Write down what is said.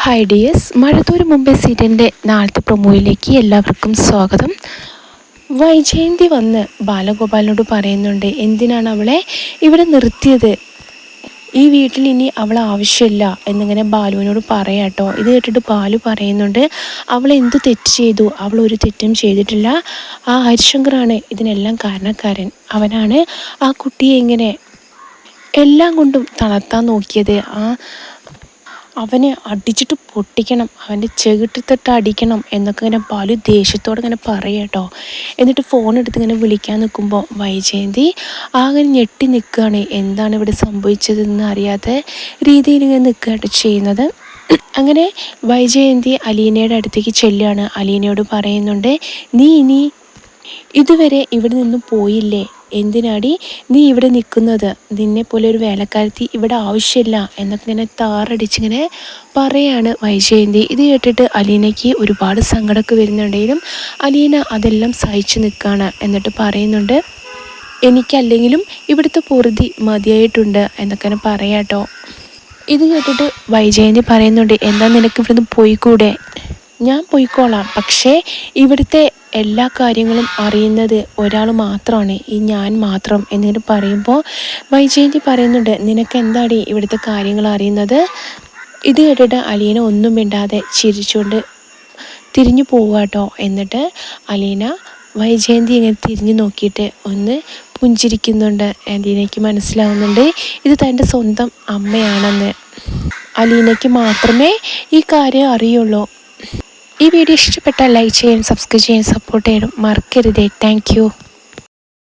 Hi dears, മഴത്തോര് മുമ്പേ സീരിയലിൻ്റെ നാളത്തെ പ്രൊമോയിലേക്ക് എല്ലാവർക്കും സ്വാഗതം. വൈജയന്തി വന്ന് ബാലഗോപാലിനോട് പറയുന്നുണ്ട് എന്തിനാണ് അവളെ ഇവിടെ നിർത്തിയത്, ഈ വീട്ടിൽ ഇനി അവൾ ആവശ്യമില്ല എന്നിങ്ങനെ ബാലുവിനോട് പറയാട്ടോ. ഇത് കേട്ടിട്ട് ബാലു പറയുന്നുണ്ട് അവൾ എന്ത് തെറ്റ് ചെയ്തു, അവൾ ഒരു തെറ്റും ചെയ്തിട്ടില്ല, ആ ഹരിശങ്കറാണ് ഇതിനെല്ലാം കാരണക്കാരൻ, അവനാണ് ആ കുട്ടിയെ ഇങ്ങനെ എല്ലാം കൊണ്ടും തളർത്താൻ നോക്കിയത്, അവനെ അടിച്ചിട്ട് പൊട്ടിക്കണം, അവൻ്റെ ചെകിട്ടിത്തിട്ട് അടിക്കണം എന്നൊക്കെ ഇങ്ങനെ ബാലു ദേഷ്യത്തോടെ ഇങ്ങനെ പറയാട്ടോ. എന്നിട്ട് ഫോൺ എടുത്ത് ഇങ്ങനെ വിളിക്കാൻ നിൽക്കുമ്പോൾ വൈജയന്തി ആകെ ഞെട്ടി നിൽക്കുകയാണ്, എന്താണ് ഇവിടെ സംഭവിച്ചതെന്ന് അറിയാത്ത രീതിയിൽ ഇങ്ങനെ നിൽക്കുകയായിട്ട് ചെയ്യുന്നത്. അങ്ങനെ വൈജയന്തി അലീനയുടെ അടുത്തേക്ക് ചെല്ലുകയാണ്. അലീനയോട് പറയുന്നുണ്ട് നീ ഇനി ഇതുവരെ ഇവിടെ നിന്നും പോയില്ലേ, എന്തിനാടി നീ ഇവിടെ നിൽക്കുന്നത്, നിന്നെപ്പോലെ ഒരു വേലക്കാരത്തി ഇവിടെ ആവശ്യമില്ല എന്നൊക്കെ ഇങ്ങനെ താറടിച്ചിങ്ങനെ പറയാണ് വൈജയന്തി. ഇത് കേട്ടിട്ട് അലീനയ്ക്ക് ഒരുപാട് സങ്കടമൊക്കെ വരുന്നുണ്ടെങ്കിലും അലീന അതെല്ലാം സഹിച്ചു നിൽക്കുകയാണ്. എന്നിട്ട് പറയുന്നുണ്ട് എനിക്കല്ലെങ്കിലും ഇവിടുത്തെ പൊറുതി മതിയായിട്ടുണ്ട് എന്നൊക്കെ പറയാട്ടോ. ഇത് കേട്ടിട്ട് വൈജയന്തി പറയുന്നുണ്ട് എന്താ നിനക്ക് ഇവിടുന്ന് പോയിക്കൂടെ, ഞാൻ പോയിക്കോളാം, പക്ഷേ ഇവിടുത്തെ എല്ലാ കാര്യങ്ങളും അറിയുന്നത് ഒരാൾ മാത്രമാണ്, ഈ ഞാൻ മാത്രം എന്നിട്ട് പറയുമ്പോൾ വൈജയന്തി പറയുന്നുണ്ട് നിനക്ക് എന്താടി ഇവിടുത്തെ കാര്യങ്ങൾ അറിയുന്നത്. ഇത് കേട്ടിട്ട് അലീന ഒന്നും മിണ്ടാതെ ചിരിച്ചുകൊണ്ട് തിരിഞ്ഞു പോവാട്ടോ. എന്നിട്ട് അലീന വൈജയന്തി ഇങ്ങനെ തിരിഞ്ഞു നോക്കിയിട്ട് ഒന്ന് പുഞ്ചിരിക്കുന്നുണ്ട്. അലീനയ്ക്ക് മനസ്സിലാവുന്നുണ്ട് ഇത് തൻ്റെ സ്വന്തം അമ്മയാണെന്ന്. അലീനയ്ക്ക് മാത്രമേ ഈ കാര്യം അറിയുള്ളൂ. ഈ വീഡിയോ ഇഷ്ടപ്പെട്ടാൽ ലൈക്ക് ചെയ്യാൻ, സബ്സ്ക്രൈബ് ചെയ്യാൻ, സപ്പോർട്ട് ചെയ്യാനും മറക്കരുതേ. Thank you.